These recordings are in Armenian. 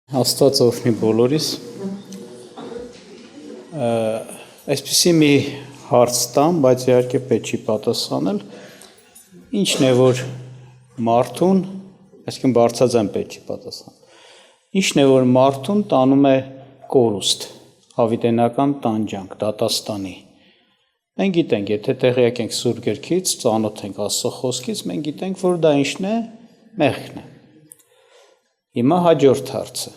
Աստված օրհնի բոլորիս։ Այսպիսի մի հարց տամ, բայց իհարկե պետք չի պատասխանել։ Ինչն է որ մարդուն, այսինքն բարձրաձայն պետք չի պատասխանել։ Ինչն է որ մարդուն տանում է կորուստ, հավիտենական տանջանք, դատաստանի։ Մենք գիտենք, եթե տեղյակ ենք Սուրբ Գրքից, ծանոթ ենք Աստծո խոսքից, մենք գիտենք, որ դա ինչն է, մեղքն է։ Հիմա հաջորդ հարցը։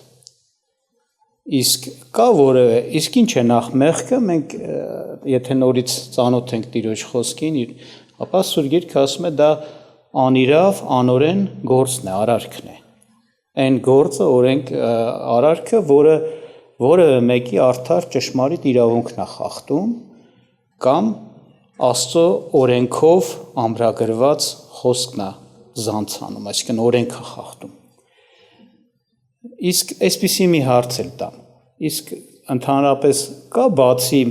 Իսկ կա որևէ, իսկ ինչ է նախ մեղքը, մենք եթե նորից ծանոթ ենք Տիրոջ խոսքին, ապա Սուրբ Գիրքը ասում է դա անիրավ, անօրեն գործն է, արարքն է։ Այն գործը, օրենք արարքը, որը որևէ մեկի արդար ճշմարիտ իրավունքն է խախտում կամ Աստծո օրենքով ամրագրված խոսքն է զանցանում, այսինքն օրենքը խախտում։ Իսկ այսպիսի մի հարց էլ տամ, իսկ ընդհանրապես կա բացի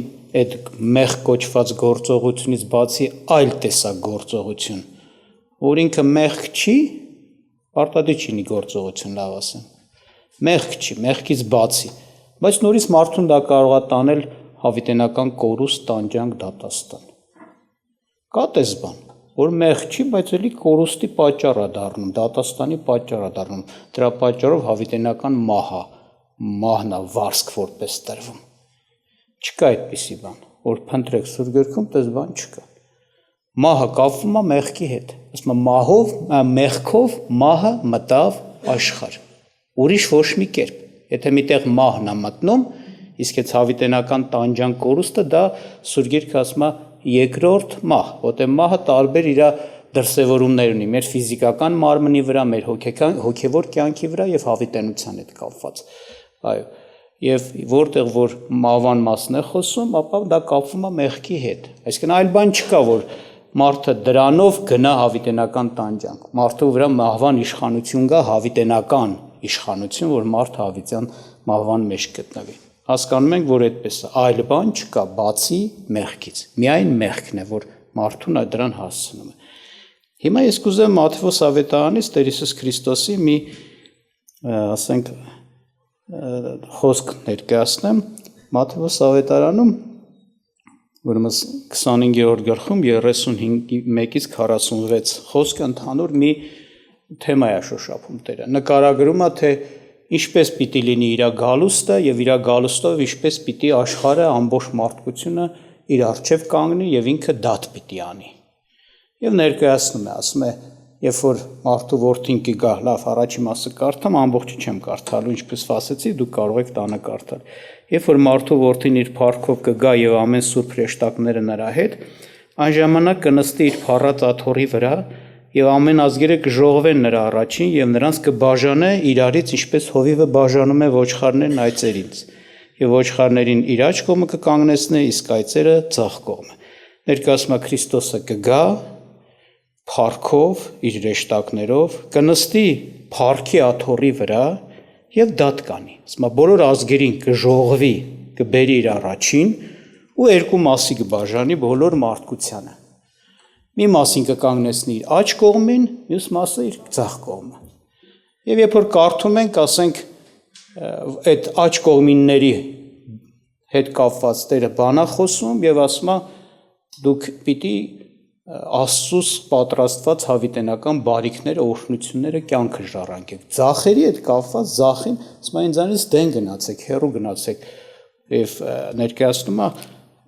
այդ մեղ կոչված գործողությունից բացի այլ տեսակ գործողություն, որ ինքը մեղք չի, պարտադիր չի գործողություն լավ ասեմ, մեղք չի, մեղքից բացի, բայց նորից մարդուն դա կարող է տանել հավիտենական կորուստ, տանջանք, դատաստան։ Կա տես բան, որ մեղ չի, բայց էլի կորուստի պատճառ է դառնում, դատաստանի պատճառ է դառնում, դրա պատճառով հավիտենական մահն է վարձք որպես տրվում։ Չկա այդպիսի բան, որ փնտրեք Սուրբ Գրքում, տես բան չկա։ Մահը կապվում է մեղքի հետ, ասում է մեղքով մահը մտավ աշխարհ։ Ուրիշ ոչ մի կերպ։ Եթե միտեղ մահն է մտնում, իսկ այդ հավիտենական տանջանք կորուստը դա Սուրբ Գիրքը ասում է երկրորդ մահ, որտեղ մահը տարբեր իր դրսևորումներ ունի, մեր ֆիզիկական մարմնի վրա, մեր հոգևոր կյանքի վրա եւ հավիտենության հետ կապված։ Այո, եւ որտեղ որ մահվան մասն է խոսում, ապա դա կապվում է մեղքի հետ։ Այսինքն այլ բան չկա, որ մարդը դրանով գնա հավիտենական տանջանք։ Մարդու վրա մահվան իշխանություն կա, հավիտենական իշխանություն, որ մարդը հավիտյան մահվան մեջ գտնվի։ Հասկանում ենք, որ այդպես է, այլ բան չկա բացի մեղքից։ Միայն մեղքն է, որ մարդուն դրան հասցնում է։ Հիմա ես կուզեմ Մատթեոս ավետարանից Տեր Հիսուս Քրիստոսի մի, ասենք, խոսք ներկայացնեմ Մատթեոս ավետարանում, ուրեմն 25-րդ գլխում 35-ից 46 խոսքը ընդհանուր մի թեմա է շոշափում Տերը։ Նկարագրում է, թե ինչպես պիտի լինի իր գալուստը եւ իր գալուստով ինչպես պիտի աշխարհը ամբողջ մարդկությունը իր առջև կանգնի եւ ինքը դատ պիտի անի։ Եվ ներկայացնում է, ասում է, երբ որ մարդու որդին կգա, լավ, առաջի մասը կարդամ, ամբողջը չեմ կարդալու, ինչպես ասեցի, դուք կարող եք տանը կարդալ։ Երբ որ մարդու որդին իր փառքով կգա եւ ամեն սուրբ հրեշտակները նրա հետ, այն ժամանակ կնստի իր փառած աթոռի վրա եւ ամեն ազգերը կժողվեն նրա առաջին եւ նրանց կբաժանե իրարից ինչպես հովիվը բաժանում է ոչխարներն այծերից եւ ոչխարներին իր աջ կողմը կկանգնեցնե իսկ այծերը ձախ կողմը ներկայացում է Քրիստոսը կգա փառքով իր հրեշտակներով կնստի փառքի աթոռի վրա եւ դատ կանի ասում է բոլոր ազգերին կժողվի կբերի իր առաջին ու երկու մասի կբաժանի բոլոր մարդկությանը մի մասին կկանգնեցնի իր աջ կողմին, մյուս մասը իր ձախ կողմը։ Եվ երբ որ կարդում ենք, ասենք, այդ աջ կողմինների հետ կապված Տերը բան է խոսում եւ ասում է դուք պիտի Աստծուց պատրաստված հավիտենական բարիքները, օրհնությունները կյանքը ժառանգեք։ Ձախերի հետ կապված ձախին, ասում է ինձանից դեն գնացեք, հեռու գնացեք եւ ներկայացնում է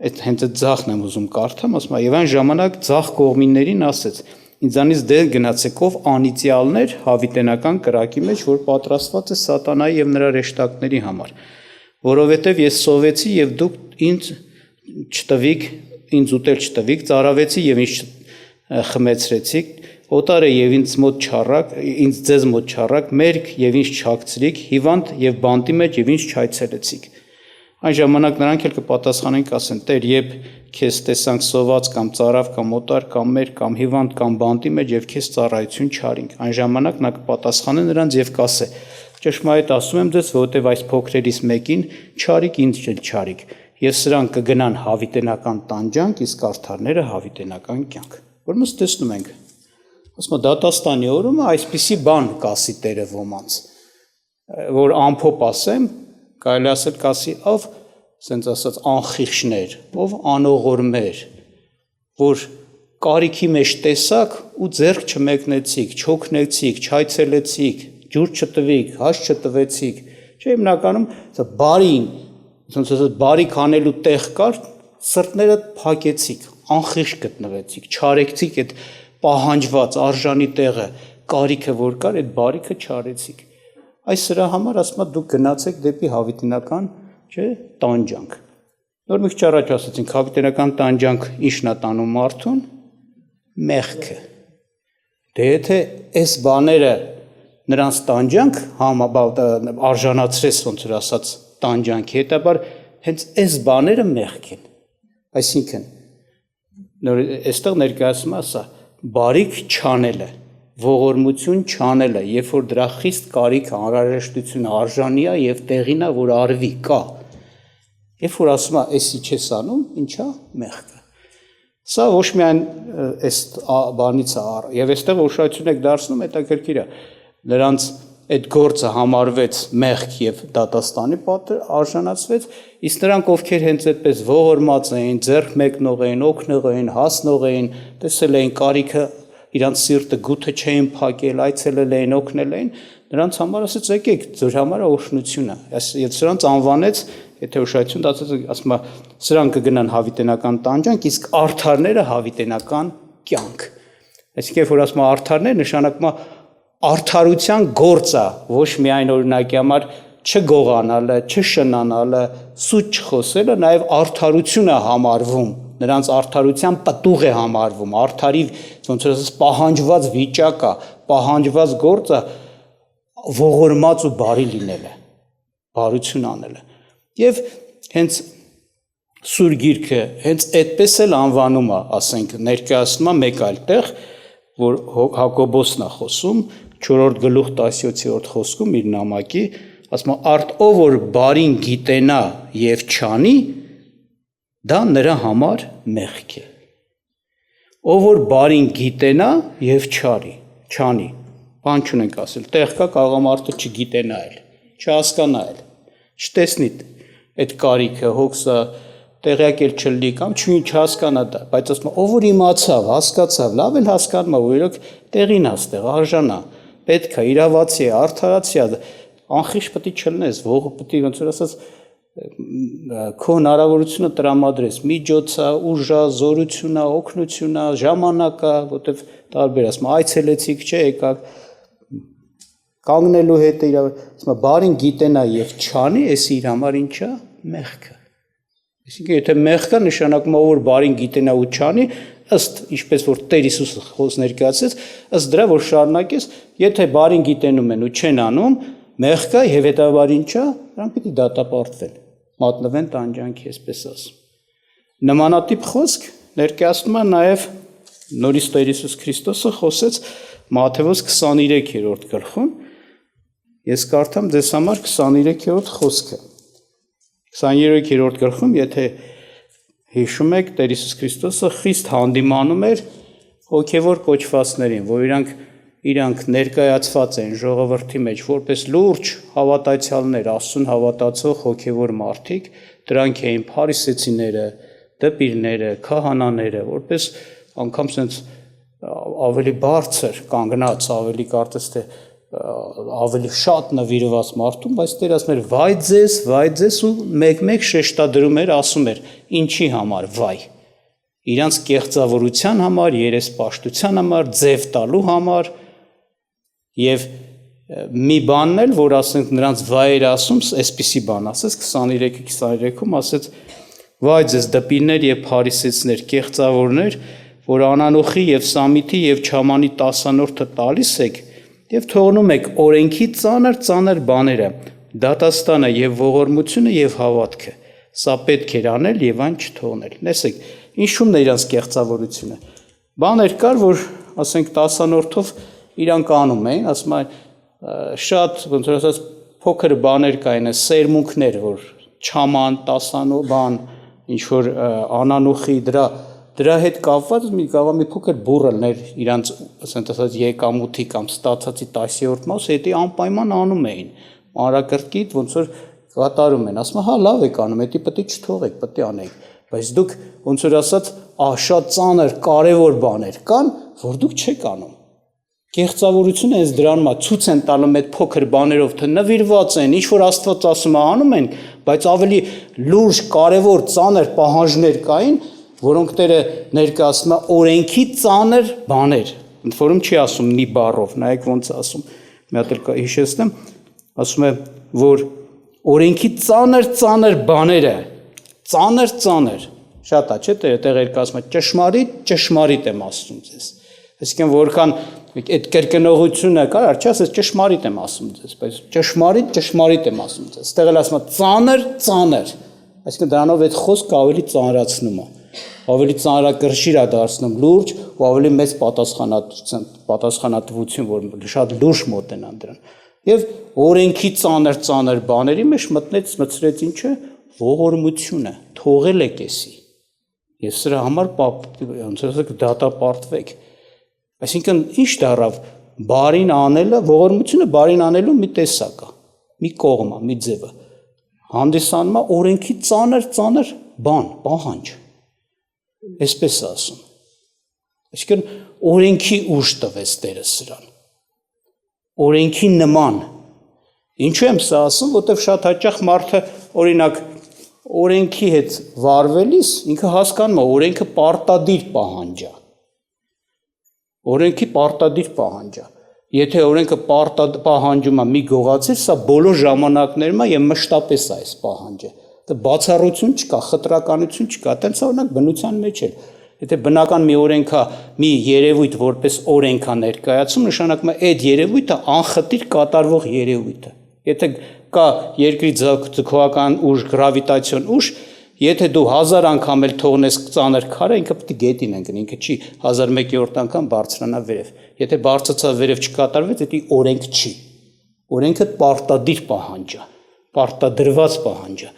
այդ հենց այդ ձախն եմ ուզում կարդամ, ասում եմ, եւ այն ժամանակ ձախ կողմիններին ասեց. ինձանից դեր գնացեք ով անիծյալներ հավիտենական կրակի մեջ, որ պատրաստված է սատանայի եւ նրա հրեշտակների համար, որովհետեւ ես սովեցի եւ դուք ինձ չտվիք, ինձ ուտել չտվիք, ծարավեցի եւ ինձ խմեցրեցիք, օտար է եւ ինձ մոտ չառակ, ինձ ձեզ մոտ չառակ, մերկ եւ ինձ չհագցրիք, հիվանդ եւ բանտի մեջ եւ ինձ չայցելեցիք։ Այն ժամանակ նրանք էլ կպատասխանեն կասեն. Տեր, երբ քեզ տեսանք սոված կամ ծարավ կամ օտար կամ մեր կամ հիվանդ կամ բանտի մեջ եւ քեզ ծառայություն չարինք։ Այն ժամանակ նա կպատասխանե նրանց եւ կասե. ճշմարիտ ասում եմ ձեզ, որովհետեւ այս փոքրերից մեկին չարիք, ինձ չարիք։ Եվ սրանք կգնան հավիտենական տանջանք, իսկ արդարները հավիտենական կյանք։ Ուրեմն տեսնում ենք։ Ասում եմ դատաստանի օրումը այսպիսի բան կասի Տերը ոմանց։ որ ամփոփ ասեմ, կարելի ասել կասի ով, ասենց ասած անխիղճներ, ով անողորմեր, որ կարիքի մեջ տեսակ ու ձեռք չմեկնեցիք, չօգնեցիք, չայցելեցիք, ջուր չտվիք, հաշ չտվեցիք, չէ՞ հիմնականում բարին, ասենց ասած բարիք անելու տեղ կար, սրտները փակեցիք, անխիղճ գտնվեցիք, չարեցիք այդ պահանջված արժանի տեղը, կարիքը որ կար, այդ բարիքը չարեցիք։ Այս սրա համար ասում եմ դուք գնացեք դեպի հավիտենական, չէ, տանջանք։ Նոր մի քիչ առաջ ասացինք հավիտենական տանջանք ի՞նչն է տանում մարդուն, մեղքը։ Դե եթե այս բաները նրանց տանջանք արժանացրես ոնց որ ասած տանջանքի, հետաբար հենց այս բաները մեղք են։ Այսինքն նոր այստեղ ներկայացում է սա բարիք չանելը, ողորմություն չանելը, երբ որ դրա խիստ կարիքը, անհրաժեշտությունը արժանի է եւ տեղին է, որ արվի կա։ Երբ որ ասում է, «Էսի չես անում», ինչա մեղքը։ Սա ոչ միայն այս բանից է, եւ այստեղ ուշադրություն եք դարձնում, հետաքրքիր է, նրանց այդ գործը համարվեց մեղք եւ դատաստանի պատիժ արժանացվեց, իսկ նրանք ովքեր հենց այդպես ողորմած էին, ձեռք մեկնող էին, օգնող էին, հասնող էին, տեսել էին կարիքը իրանց սիրտը գութը չէին փակել, այցելել էին, օգնել էին, նրանց համար ասեց եկեք, ձեր համար օշնություն է։ Եվ սրանց անվանեց, եթե ուշադրություն դարձած, ասում է, սրանք կգնան հավիտենական տանջանք, իսկ արդարները հավիտենական կյանք։ Այսինքն, որ ասում է արդարներ, նշանակում է արդարության գործը, ոչ միայն օրինակի համար չգողանալը, չշնանալը, սուտ չխոսելը, նաև արդարությունը համարվում, նրանց արդարության պտուղ է համարվում, արդարի ոնց որ ասես պահանջված վիճակը, պահանջված գործը ողորմած ու բարի լինելը, բարություն անելը։ Եվ հենց Սուր Գիրքը հենց այդպես էլ անվանում է, ասենք, ներկայացնում է մեկ այլ տեղ, որ Հակոբոսն է խոսում 4-րդ գլուխ 17-րդ խոսքում իր նամակի, ասում է ով որ բարին գիտենա եւ չանի, դա նրա համար մեղք է։ Ով որ բարին գիտենա եւ չանի, բան չունենք ասել, տեղ կա կարող մարդը չգիտենա էլ, չհասկանա էլ, չտեսնի այդ կարիքը, հոգսը, տեղյակ էլ չլինի կամ չհասկանա դա, բայց ասում է ով որ իմացավ, հասկացավ, լավ էլ հասկանում է, որ իրոք տեղին է ստեղ, արժանա, պետք է, իրավացի է, արդարացի է, անխիղճ պետք է չլնես, ողը պետք է ոնց որ ասած քո հնարավորությունը տրամադրես, միջոցը, ուժը, զորությունը, օգնությունը, ժամանակը, որտեվ տարբեր ասում այցելեցիք, չէ, եկաք կանգնելու հետ իր, ասում բարին գիտենա եւ չանի, էս իր համար ինչա մեղքը։ Այսինքն եթե մեղքը նշանակում է որ բարին գիտենա ու չանի, ըստ ինչպես որ Տեր Հիսուսը խոս ներկայացրեց, ըստ դրա որ շարունակես, եթե բարին գիտենում են ու չեն անում, մեղքը եւ հետաբար ինչա, նրանք պիտի դատապարտվեն, մատնվեն տանջանքի, այսպես ասում։ Նմանատիպ խոսք ներկայացնում է նաեւ նորից Տեր Հիսուս Քրիստոսը խոսեց Մատթեոս 23-րդ գլխում։ Ես կարդամ ձեզ համար 23-րդ խոսքը։ 23-րդ գլխում, եթե հիշում եք, Տեր Հիսուս Քրիստոսը խիստ հանդիմանում էր հոգևոր կոչվածներին, որ իրանք ներկայացված են ժողովրդի մեջ որպես լուրջ հավատացյալներ, Աստծուն հավատացող հոգևոր մարդիկ, դրանք էին փարիսեցիները, դպիրները, քահանաները, որպես անգամ sense ավելի բարձր կանգնած, ավելի կարծես թե ավելի շատ նվիրված մարդուն, բայց Տեր ասում էր վայ ձեզ ու մեկ-մեկ շեշտադրում էր, ասում էր ինչի համար վայ, իրանց կեղծավորության համար, երեսպաշտության համար, ձև տալու համար եւ մի բանն էլ, որ ասենք նրանց վայր ասում, այսպիսի բան ասեց 23-ում ասեց վայ ձեզ դպիրներ եւ փարիսեցիներ, կեղծավորներ, որ անանոխի եւ սամիթի եւ չամանի 10-րդը տալիս եք եւ թողնում եք օրենքի ծանր բաները, դատաստանը եւ ողորմությունը եւ հավատքը, սա պետք էր անել եւ այն չթողնել։ Տեսեք, ինչու՞մն է իրանց կեղծավորությունը։ Բաներ կար, որ ասենք 10-րդով իրանք անում էին, ասում են շատ ոնց որ ասած փոքր բաներ կային, սերմունքներ, որ չաման 10-անո բան, ինչ որ անանուխի դրա հետ կապված մի փոքր բուրելներ իրանց ասենք եկամուտի կամ ստացածի 10-րդ մասը հետի անպայման անում էին, անրակրկիտ ոնց որ կատարում են, ասում հա լավ եք անում, դա պետք է չթողեք, պետք է անեք, բայց դուք ոնց որ ասած, շատ ծանր, կարևոր բաներ կան, որ դուք չեք անում։ Կեղծավորությունը հենց դրանում է, ցույց են տալում այդ փոքր բաներով, թե նվիրված են, ինչ որ Աստված ասում է անում են, բայց ավելի լուրջ, կարևոր, ծանր պահանջներ կային, որոնք Տերը ներկայացնում է օրենքի ծանր բաներ, ընդ որում չի ասում մի բառով, նայեք ոնց ասում, մի հատ էլ հիշեցնեմ, ասում է, որ օրենքի ծանր բաները, ծանր, շատ է, չէ՞, Տերը տեղեր կասում է, ճշմարիտ եմ ասում ձեզ, այսինքն որքան այդ կրկնողությունը կար, չէ՞, ասես ճշմարիտ եմ ասում ձեզ, բայց ճշմարիտ եմ ասում ձեզ, ստեղ էլ ասում է ծանր, այսինքն դրանով այդ խոսքը ավելի ծանրացնում է, ավելի ծանրակրշիր է դարձնում լուրջ ու ավելի մեծ պատասխանատվություն, որ շատ լուրջ մոտենան դրան։ Եվ օրենքի ծանր բաների մեջ մտցրեց ինչը ողորմությունը, թողել եք էսի։ Եվ սրա համար ոնց ասեք դատապարտվեք։ Այսինքն ինչ դառավ բարին անելը, ողորմությունը բարին անելու մի տեսակ է, մի կողմ է, մի ձև է։ Հանդիսանում է օրենքի ծանր բան, պահանջ։ Այսպես է ասում։ Այսինքն օրենքի ուժ տվեց Տերը սրան։ Օրենքի նման։ Ինչու եմ սա ասում, որտեղ շատ հաճախ մարդը օրինակ օրենքի հետ վարվելիս ինքը հասկանում է օրենքը պարտադիր պահանջ է։ Օրենքի պարտադիր պահանջ է։ Եթե օրենքը պահանջում է մի գողացիր, սա բոլոր ժամանակներում է եւ մշտապես է այս պահանջը։ Դա բացառություն չկա, խտրականություն չկա, տենց օրինակ բնության մեջ է։ Եթե բնական մի օրենքա, մի երևույթ որպես օրենք է ներկայացում, նշանակում է այդ երևույթը անխտիր կատարվող երևույթ է։ Եթե կա երկրի ձգողական ուժ, գրավիտացիոն ուժ, եթե դու 1000 անգամ էլ թողնես ծանր քարը, ինքը պետք է գետին ընկնի, ինքը չի 1001-րդ անգամ բարձրանա վերև։ Եթե բարձրացա վերև չկատարվեց, դա օրենք չի։ Օրենքը պարտադիր պահանջ է, պարտադրված պահանջ է։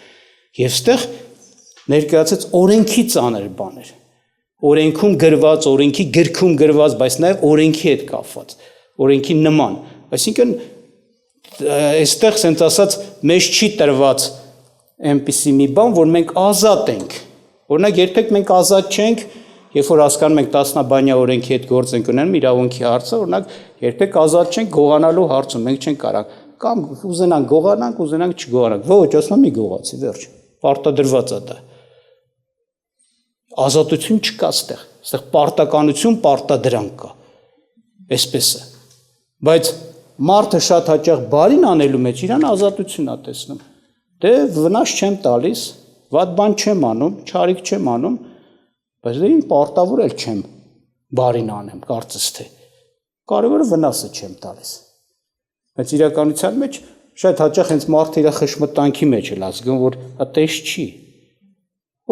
Եվ ստեղ ներկայացած օրենքի ծանր բաներ։ Օրենքում գրված, օրենքի գրքում գրված, բայց նաև օրենքի հետ կապված, օրենքի նման։ Այսինքն այստեղ ասենց ասած մեզ չի տրված այնպիսի մի բան, որ մենք ազատ ենք։ Օրինակ երբեք մենք ազատ չենք, երբ որ հասկանում ենք տասնաբանյա օրենքի հետ գործ ենք ունենում իրավունքի հարցը, օրինակ երբեք ազատ չենք գողանալու հարցում, մենք չենք կարող կամ ուզենանք գողանանք, ուզենանք չգողանանք։ Ոչ, ասում եմ մի գողացի, վերջ։ Պարտադրված է դա։ Ազատություն չկա այստեղ պարտականություն, պարտադրանք կա, այսպես է, բայց մարդը շատ հաճախ բարին անելու մեջ իրան ազատություն է տեսնում, դե վնաս չեմ տալիս, վատ բան չեմ անում, չարիք չեմ անում, բայց դե պարտավոր էլ չեմ բարին անեմ, կարծես թե, կարևորը վնասը չեմ տալիս, բայց իրականության մեջ շատ հաճախ հենց մարդը իր խշմտանքի մեջ էլ ազգում, որ այդպես չի,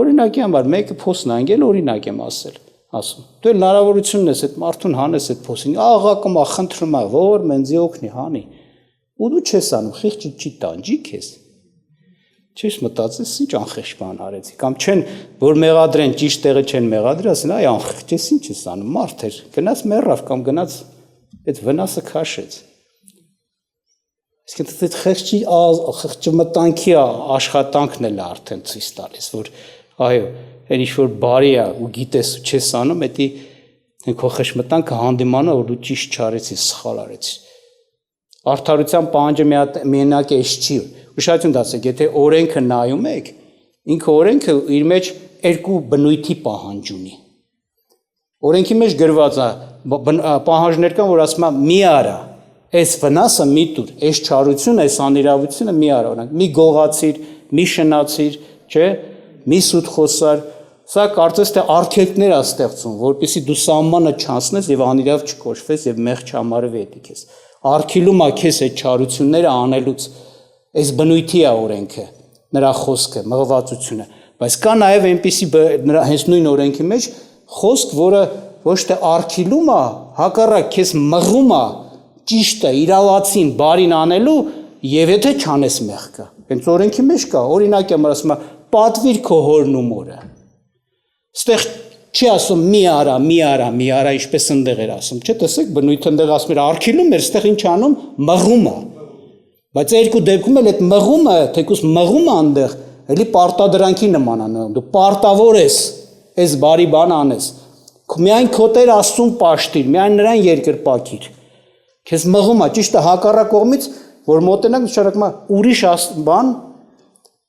օրինակի համար մեկը փոսն անգել օրինակ եմ ասում, դու հնարավորությունն ես այդ մարդուն հանես այդ փոսին, աղա կմա խնդրում է, որ մենձի օգնի հանի, ու դու չես անում, խիղճը չի տանջի քեզ, չես մտածես ինչ անխեղճ բան արեցի, կամ չեն, որ մեղադրեն ճիշտ տեղը չեն մեղադրի, ասեն այ անխեղճ ես ինչ ես անում, մարդ էր, գնաց մեռավ կամ գնաց այդ վնասը քաշեց, իսկ այդ խղճմտանքի աշխատանքն էլ արդեն ցույց տալիս, որ այո, այն ինչ որ բարի է ու գիտես ու չես անում, դա քո խշմտանքը հանդիմանա, որ դու ճիշտ չարեցիր, սխալ արեցիր։ Արդարության պահանջը միանակ էս չի։ Ուշադրություն դասեք, եթե օրենքը նայում եք, ինքը օրենքը իր մեջ երկու բնույթի պահանջ ունի։ Օրենքի մեջ գրված է պահանջներ կան, որ ասում է մի արա, այս վնասը մի տուր, այս չարությունը, այս անիրավությունը մի արա, օրինակ, մի գողացիր, մի շնացիր, չէ՞, մի սուտ խոսար, սա կարծես թե արգելքներ է ստեղծում, որպեսզի դու սահմանը չանցնես եւ անիրավ չկոչվես եւ մեղ չհամարվի դա քեզ։ Արգելում է քեզ այդ չարությունները անելուց։ Այս բնույթի է օրենքը, նրա խոսքը, մղվածությունը, բայց կա նաեւ այնպիսի հենց նույն օրենքի մեջ խոսք, որը ոչ թե արգելում է, հակառակ քեզ մղում է ճիշտը, իրավացին, բարին անելու եւ եթե չանես մեղքը։ Հենց օրենքի մեջ կա, օրինակ եմ ասում, պատվիր քո հորն ու մորը։ Ստեղ չի ասում մի արա, ինչպես ընդեղ էր ասում, չէ՞, տեսեք, բնույթը ընդեղ ասում էր արգելում էր, ստեղ ինչ անում, մղում է։ Բայց երկու դեպքում էլ այդ մղումը, թեկուզ մղումը այնտեղ էլի պարտադրանքի նման է, դու պարտավոր ես այս բարի բանը անես։ Միայն քո Տեր Աստծուն պաշտիր, միայն նրան երկրպագիր։ Քեզ մղում է, ճիշտ է, հակառակ կողմից, որ մոտենանք նշանակում է ուրիշ բան,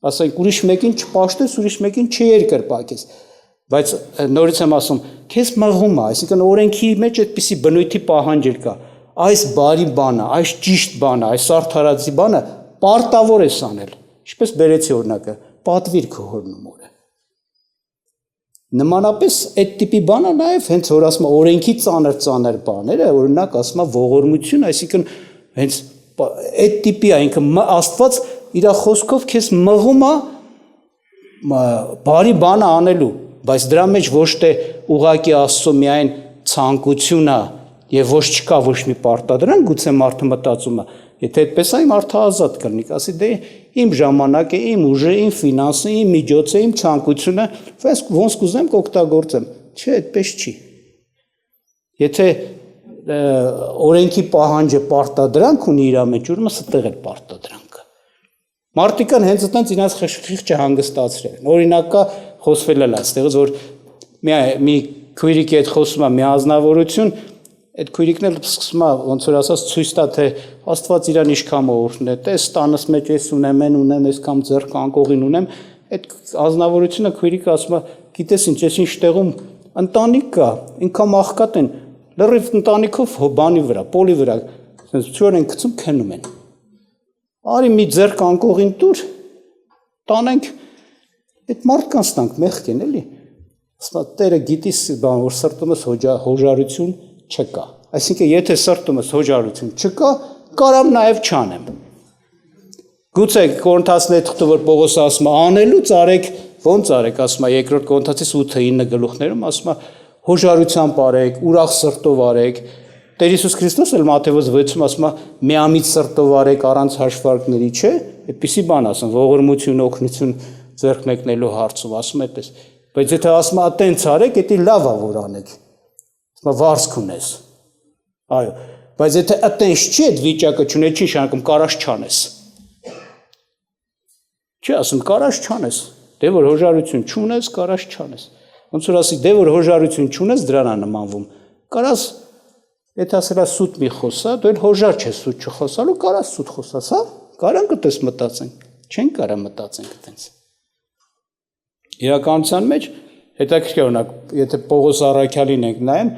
ասենք ուրիշ մեկին չպաշտես, ուրիշ մեկին չերկրպագես։ Բայց նորից եմ ասում, քեզ մղում է, այսինքն օրենքի մեջ այդպիսի բնույթի պահանջել կա։ Այս բարի բանը, այս ճիշտ բանը, այս արդարացի բանը պարտավոր ես անել։ Ինչպես բերեցի օրինակը, պատվիր քո հորն ու մորը։ Նմանապես այդ տիպի բանը նաև հենց որ ասում օրենքի ծանր բաները, օրինակ ասում ողորմություն, այսինքն հենց այդ տիպի է, ինքը Աստված իր խոսքով քեզ մղում է բարի բանը անելու, բայց դրա մեջ ոչ թե ուղղակի Աստծո միայն ցանկությունն է եւ ոչ չկա ոչ մի պարտադրանք, գուցե մարդը մտածում է, եթե այդպես է, մարդը ազատ կլինի, ասի դե իմ ժամանակը, իմ ուժը, իմ ֆինանսը, իմ միջոցը, իմ ցանկությունը, ոնց կուզեմ կօգտագործեմ։ Չէ, այդպես չի։ Եթե օրենքի պահանջը պարտադրանք ունի իր մեջ, ուրեմն ստեղ է պարտադրանքը։ Մարդիկան հենց այդտենց իրաց խիղճը հանգստացրել։ Օրինակը խոսվել է այստեղից, որ մի քույրիկի հետ խոսում է մի ազնվորություն, այդ քույրիկն էլ սկսում է ոնց որ ասած ցույց տա թե Աստված իրան ինչքան օրհն է, տես տանս մեջ ես ունեմ, այսքան ձեռք անկողին ունեմ, այդ ազնվորությունը քույրիկը ասում է, գիտես ինչ, ես ինչ տեղում ընտանիք կա, ինքան աղքատ են, լրիվ ընտանիքով բանի վրա, պոլի վրա, ասես չոր են գցում քնում են։ Արի մի ձեռք անկողին տուր, տանենք, այդ մարդկանց տանք մեղք են էլի։ Ասում Տերը գիտիս բան որ սրտումս հոժարություն չկա։ Այսինքն եթե սրտումս հոժարություն չկա, կարամ նաև չանեմ։ Գուցե Կորինթացիների թղթը որ Պողոս ասում է անելուց արեք, ոնց արեք, ասում է երկրորդ Կորինթացիս 8-9 գլուխներում ասում է հոժարությամբ արեք, ուրախ սրտով արեք։ Տեր Հիսուս Քրիստոս էլ Մատթեոս 6-ում ասում է միամիտ սրտով արեք առանց հաշվարկների, չէ՞։ Այդպիսի բան ասում, ողորմություն, օգնություն ձեռք մեկնելու հարցում ասում այդպես։ Բայց եթե ասում է տենց արեք, դա լավ է որ անեք։ Վարձք ունես, այո, բայց եթե այտենց չի այդ վիճակը չունի, չի նշանակում կարաշ չանես, չի ասում կարաշ չանես, դե որ հոժարություն չունես, կարաշ չանես, ոնց որ ասի, դե որ հոժարություն չունես, դրան է նմանվում, կարաս, եթե ասելա սուտ մի խոսա, դու էլ հոժար չես սուտ չխոսալու, կարաս սուտ խոսաս, հա, կարանք այդպես մտածենք, չեն կարա մտածենք այդպես, իրականության մեջ, հետաքրքիր օրինակ, եթե Պողոս առաքյալին ենք նայում,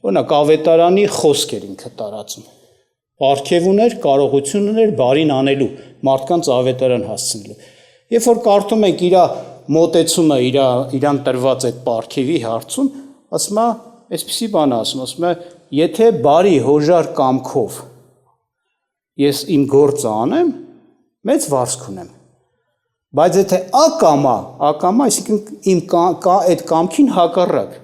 օրինակ ավետարանի խոսք էր ինքը տարածում։ Պարգև ուներ, կարողություն ուներ բարին անելու, մարդկանց ավետարան հասցնելու։ Երբ որ կարդում ենք իր մոտեցումը, իրան տրված այդ պարգևի հարցում, ասում է, այսպեսի բան ասում է, եթե բարի հոժար կամքով ես իմ գործը անեմ, մեծ վարձք ունեմ։ Բայց եթե ակամա, այսինքն իմ այդ կամքին հակառակ,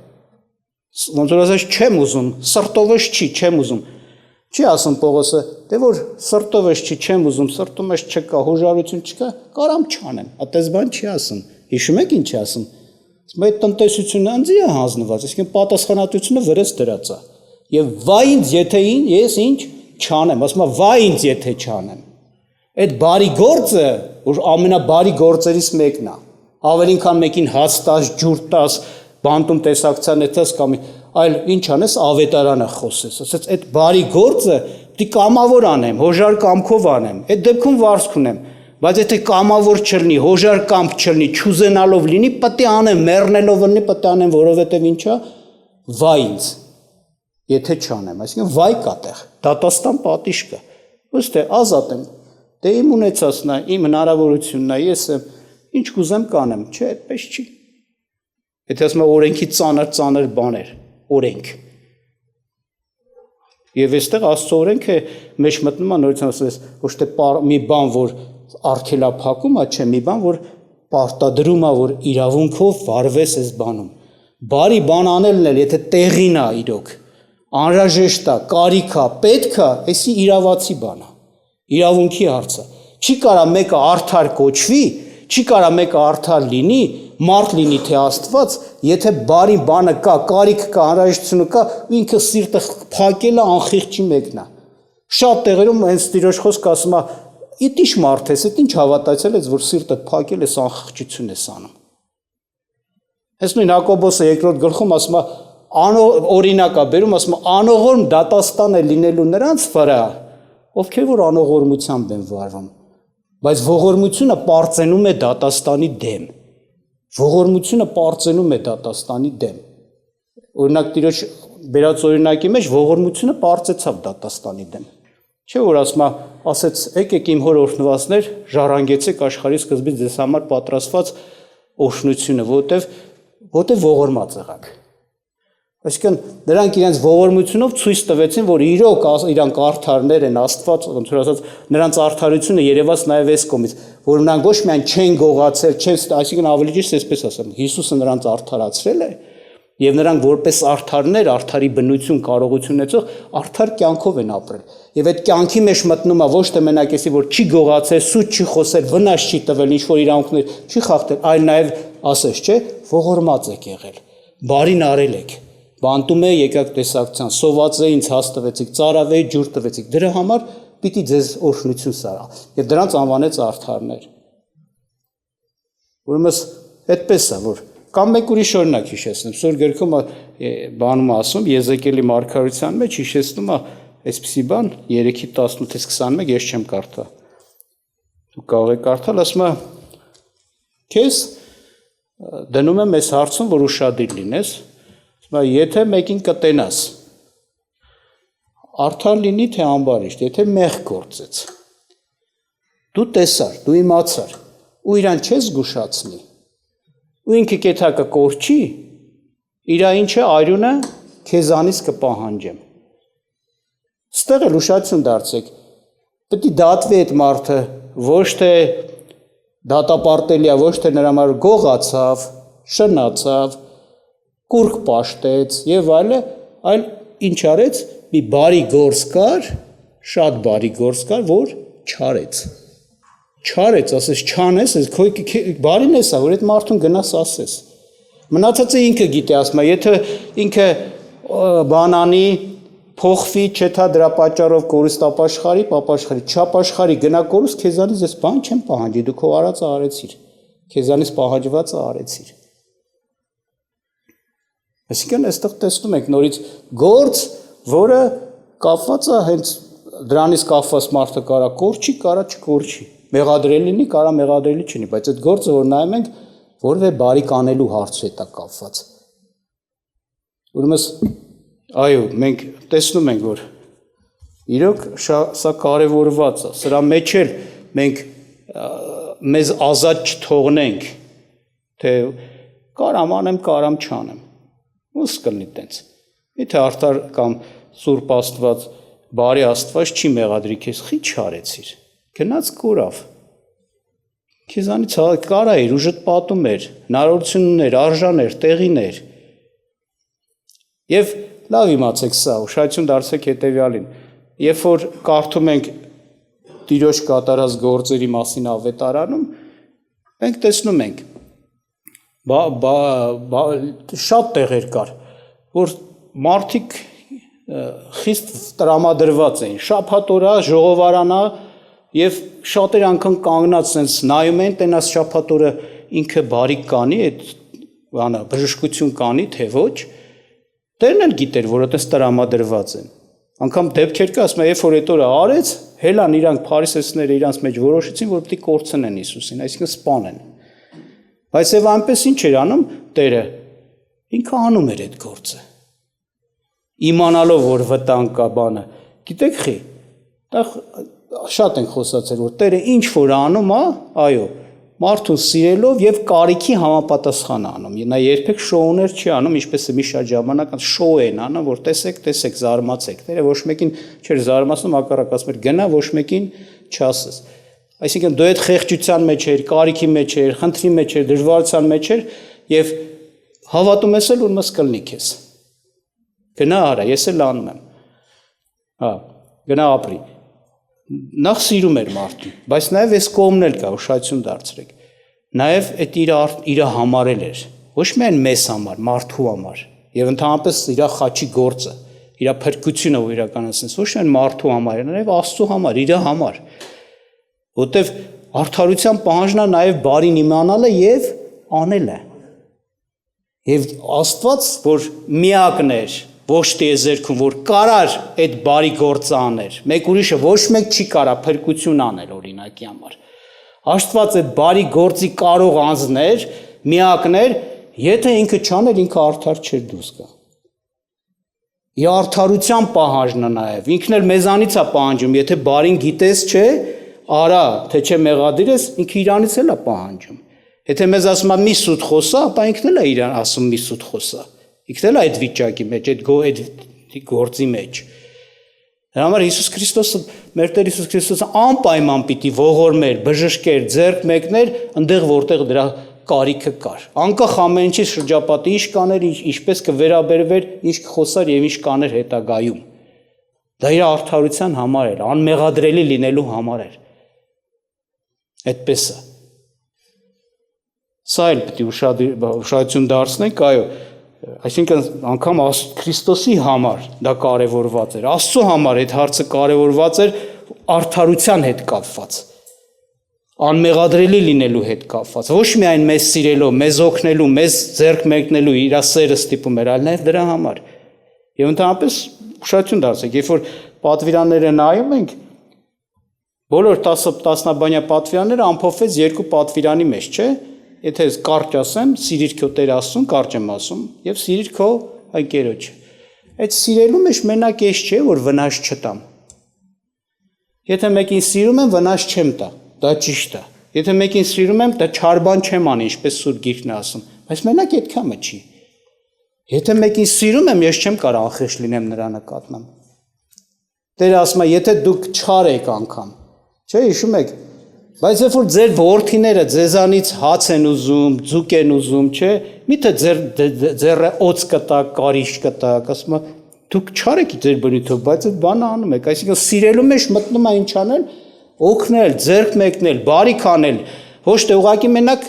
ոնց որ ասած չեմ ուզում, սրտովս չի, չեմ ուզում, չի ասում Պողոսը, դե որ սրտովս չի, չեմ ուզում, սրտումս չկա, հոժարություն չկա, կարամ չանեմ, այդպես բան չի ասում, հիշում եք ինչ ասում, այդ տնտեսությունը անձի է հանձնված, այսինքն պատասխանատվությունը վրես դրած է, եւ վայ ինձ եթե ես ինչ չանեմ, ասում է վայ ինձ եթե չանեմ, այդ բարի գործը, որ ամենաբարի գործերից մեկն է, ավելին քան մեկին հաց տաս, ջուր տաս, բանտում տեսակցան էտես կամ այլ ինչ անես ավետարանը խոսես, ասած այդ բարի գործը պիտի կամավոր անեմ, հոժար կամքով անեմ, այդ դեպքում վարձք ունեմ, բայց եթե կամավոր չլինի, հոժար կամք չլինի, չուզենալով լինի, պետք է անեմ, մեռնելով լինի, պետք է անեմ, որովհետև ինչա, վայ ինձ, եթե չանեմ, այսինքն վայ կա տեղ, դատաստան պատիժ կա, ըստ է ազատ եմ, դե իմ ունեցածն է, իմ հնարավորությունն է, ես եմ, ինչ կուզեմ կանեմ, չէ, այդպես չի։ Եթե ասում է օրենքի ծանր բաներ, օրենք։ Եվ այստեղ Աստծո օրենքը մեջ մտնում է նորից ասես, ոչ թե մի բան, որ արգելափակում է, չէ, մի բան, որ պարտադրում է, որ իրավունքով վարվես այս բանում։ Բարի բան անելն էլ, եթե տեղին է իրոք, անհրաժեշտ է, կարիք է, պետք է, այսի իրավացի բան է, իրավունքի հարց է։ Չի կարա մեկը արդար կոչվի, չի կարա մեկը արդար լինի, մարդ լինի թե Աստված, եթե բարի բանը կա, կարիք կա, անհրաժեշտությունը կա, ինքը սիրտը փակելը անխիղճի մեկն է։ Շատ տեղերում հենց Տիրոջ խոսքը ասում է, Իտիշ մարդ ես, այդ ինչ հավատացել ես, որ սիրտդ փակել ես, անխղճություն ես անում։ Հենց նույն Հակոբոսը երկրորդ գլխում ասում է, օրինակ է բերում, ասում է, անողորմ դատաստան է լինելու նրանց վրա, ովքեր որ անողորմությամբ են վարվում, բայց ողորմությունը պարծենում է դատաստանի դեմ։ Ողորմությունը պարծենում է դատաստանի դեմ։ Օրինակ Տիրոջ բերած օրինակի մեջ ողորմությունը պարծեցավ դատաստանի դեմ։ Չէ՞ որ ասեց, եկեք իմ հոր օրհնվածներ, ժառանգեցեք աշխարհի սկզբից ձեզ համար պատրաստված օրհնությունը, որտեվ ողորմած եղաք։ Այսինքն նրանք իրենց ողորմությունով ցույց տվեցին, որ իրոք իրանք արդարներ են, Աստված, ոնց որ ասած, նրանց արդարությունը երևաց նաև այս կողմից, որ նրանք ոչ միայն չեն գողացել, այսինքն ավելի ճիշտ էսպես ասեմ, Հիսուսը նրանց արդարացրել է, եւ նրանք որպես արդարներ, արդարի բնություն, կարողություն ունեցող արդար կյանքով են ապրել։ Եվ այդ կյանքի մեջ մտնում է ոչ թե մենակ էսի, որ չի գողացել, սուտ չի խոսել, վնաս չի տվել, ինչ որ իրավունքներ չի խախտել, այլ նաև ասես, չէ, ողորմած եք եղել, բարին արել եք, բանտում է եկաք տեսակցության, սոված է ինձ հաս տվեցիք, ծարավեի ջուր տվեցիք, դրա համար պիտի ձեզ օրհնություն սարա։ Եվ դրանց անվանեց արդարներ։ Ուրեմն այդպես է, որ կամ մեկ ուրիշ օրինակ հիշեցնեմ, Սուրբ գրքում բանում ասում, Եզեկիելի մարգարության մեջ հիշեցնում է այսպիսի բան 3:18-21, ես չեմ կարդա։ Դու կարող եք կարդալ, ասում է, քեզ դնում եմ այս հարցում, որ ուշադիր լինես, ասում է, եթե մեկին կտենաս, արդար լինի թե ամբարիշտ, եթե մեղք գործեց, դու տեսար, դու իմացար, ու իրան չես զգուշացնի, ու ինքը կեթակը կորչի, իրա ինչը արյունը քեզանից կպահանջեմ։ Ստեղ էլ ուշադրություն դարձեք, պետք է դատվի այդ մարդը, ոչ թե դատապարտելի է, ոչ թե նրա համար գողացավ, շնացավ, կուրկ պաշտեց եւ այլ ինչ արեց, մի բարի գործ կար, շատ բարի գործ կար, որ չարեց։ Չարեց, ասես չանես, քո բարին էսա, որ այդ մարդուն գնաս ասես։ Մնացածը ինքը գիտի, ասում է, եթե ինքը բանանի, փոխվի, չէ՞ թա դրա պատճառով կորստապաշխարի, չապաշխարի, գնա կորուստ, քեզանից ես բան չեմ պահանջի, դու քո արածը արեցիր, քեզանից պահանջվածը արեցիր։ Այսինքն այստեղ տեսնում եք նորից գործ, որը կապված է հենց դրանից կապված մարդը կարա կորչի, կարա չկորչի։ Մեղադրել լինի, կարա մեղադրելի չլինի, բայց այդ գործը, որ նայում ենք, որևէ բարի կանելու հարցի հետ է կապված։ Ուրեմն, այո, մենք տեսնում ենք, որ իրոք սա կարևորված է, սրա մեջ էլ մենք մեզ ազատ չթողնենք, թե կարամ անեմ, կարամ չանեմ, ոնց կլինի տենց։ Եթե արդար կամ Սուրբ Աստված, բարի Աստված չի մեղադրի քեզ, խի չարեցիր։ Գնաց կորավ, քեզանից կարա էր, ուժդ պատում էր, հնարավորություններ, արժաներ, տեղիներ։ Եվ լավ իմացեք սա, ուշադրություն դարձեք հետևյալին, երբ որ կարդում ենք Տիրոջ կատարած գործերի մասին ավետարանում, մենք տեսնում ենք, շատ տեղեր կար, որ մարդիկ խիստ տրամադրված էին, շաբաթ օրա, ժողովարանա, եւ շատեր անգամ կանգնած sense նայում են, տենաս շաբաթ օրը ինքը բարի կանի, այդ բժշկություն կանի, թե ոչ, դերն էլ գիտեր, որ այդպես տրամադրված են։ Անգամ դեպքեր կա, ասում է, երբ որ այդ օրը արեց, հելան իրանք փարիսեցիները իրանց մեջ որոշեցին, որ պետք է կորցնեն Հիսուսին, այսինքն սպանեն։ Բայց եւ այնպես ինչ էր անում Տերը, ինքը անում էր այդ գործը։ Իմանալով, որ վտանգ կա բանը, գիտեք խի, դա շատ ենք խոսացել, որ Տերը ինչ որ անում է, այո, մարդուն սիրելով եւ կարիքի համապատասխան անում։ Նա երբեք շոուներ չի անում, ինչպես է մի շատ ժամանակ շոու են անում, որ տեսեք, զարմացեք։ Տերը ոչ մեկին չէր զարմացնում, հակառակ ասում էր գնա ոչ մեկին չասես։ Այսինքն դու այդ խեղճության մեջ ես, կարիքի մեջ ես, խնդրի մեջ ես, դժվարության մեջ ես եւ հավատում ես, որ մս կլինի քեզ։ Գնա արա, ես էլ անում եմ։ Հա, գնա ապրի։ Նախ սիրում էր մարդուն, բայց նաև այս կողմն էլ կա, ուշադրություն դարձրեք։ Նաև այդ իր համարել էր, ոչ միայն մեզ համար, մարդու համար, եւ ընդհանրապես իր խաչի գործը, իր փրկությունը, որ իրականացնես, ոչ միայն մարդու համար, նաև Աստծո համար, իր համար։ Որտեվ արդարության պահանջն է նաև բարին իմանալը եւ անելը։ Եվ Աստված, որ միակն էր, ոչ թե եզերքում, որ կարար այդ բարի գործը աներ, մեկ ուրիշը ոչ մեկ չի կարա փրկություն անել օրինակի համար։ Աստված այդ բարի գործի կարող անձներ, միակն էր, եթե ինքը չաներ, ինքը արդար չէր դուրս գա։ Իր արդարության պահանջն է նաև, ինքն էլ մեզանից է պահանջում, եթե բարին գիտես չէ, արա, թե չէ մեղադիր ես, ինքը իրանից էլ է պահանջում։ Եթե մեզ ասում է մի սուտ խոսա, ապա ինքն էլ է իրան ասում մի սուտ խոսա։ Ինքն էլ է այդ վիճակի մեջ, այդ գործի մեջ։ Դրա համար Հիսուս Քրիստոսը, մեր Տեր Հիսուս Քրիստոսը անպայման պիտի ողորմեր, բժշկեր, ձեռք մեկներ, այնտեղ որտեղ դրա կարիքը կար։ Անկախ ամեն ինչի շրջապատի ինչ կաներ, ինչպես կվերաբերվեր, ինչ կխոսար եւ ինչ կաներ հետագայում։ Դա իր արդարության համար էր, անմեղադրելի լինելու համար էր։ Այդպես է։ Սա էլ պիտի ուշադրություն դարձնենք, այո, այսինքն անգամ Քրիստոսի համար դա կարևորված էր, Աստծո համար այդ հարցը կարևորված էր արդարության հետ կապված, անմեղադրելի լինելու հետ կապված, ոչ միայն մեզ սիրելով, մեզ օգնելու, մեզ ձեռք մեկնելու, իր սերը ստիպում էր, այլ նաև դրա համար։ Եվ ընդհանրապես ուշադրություն դարձեք, երբ որ պատվիրանները նայում ենք, բոլոր 10 տասնաբանյա պատվիրանները ամփոփվեց 2 պատվիրանի մեջ, չէ՞։ Եթե ես կարճ ասեմ, սիրիր քո Տեր Աստծուն, կարճ եմ ասում, եւ սիրիր քո ընկերոջը։ Այդ սիրելու մեջ մենակ էս չէ, որ վնաս չտամ։ Եթե մեկին սիրում եմ, վնաս չեմ տա, դա ճիշտ է։ Եթե մեկին սիրում եմ, դա չար բան չեմ անի, ինչպես Սուրբ Գիրքն է ասում, բայց մենակ այդքանը չի։ Եթե մեկին սիրում եմ, ես չեմ կարող անխեղճ լինեմ նրա նկատմամբ։ Տերը ասում է, եթե դուք չար եք անգամ, չէ՞, հիշում եք, բայց երբ որ ձեր որդիները ձեզանից հաց են ուզում, ձուկ են ուզում, չէ՞, միթե ձերը օծ կտակ, կարիճ կտակ, ասում է, դուք չար եք ձեր բնույթով, բայց այդ բանը անում եք, այսինքն սիրելու մեջ մտնում է ինչ անել, օգնել, ձեռք մեկնել, բարիք անել, ոչ թե ուղղակի մենակ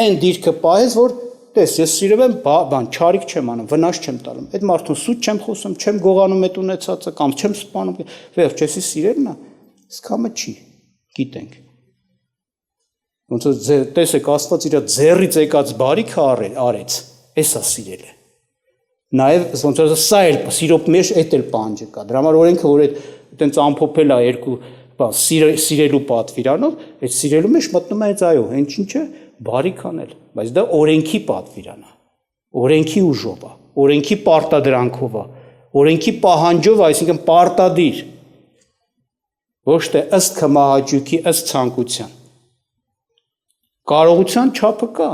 այն դիրքը պահես, որ տես, ես սիրում եմ, բան, չարիք չեմ անում, վնաս չեմ տալում, այդ մարդուն սուտ չեմ խոսում, չեմ գողանում այդ ունեցածը կամ չեմ սպանում, վերջ, էսի սիրելն է, իսկ համը չի, գիտենք։ Ոնց որ տեսեք, Աստված իր ձեռից եկած բարիքը արեց, էսա սիրելը։ Նաև ոնց որ սա էլ սիրոպ մեջ էդ էլ պահանջը կա։ Դրա համար օրենքը, որ այդտենց ամփոփել է երկու բան սիրելու պատվիրանով, այդ սիրելու մեջ մտնում է այո, հենց ինչը բարիք անել, բայց դա օրենքի պատվիրան է, օրենքի ուժով է, օրենքի պարտադրանքով է, օրենքի պահանջով, այսինքն պարտադիր, ոչ թե ըստ կմահաճույքի, ըստ ցանկության։ Կարողության չափը կա,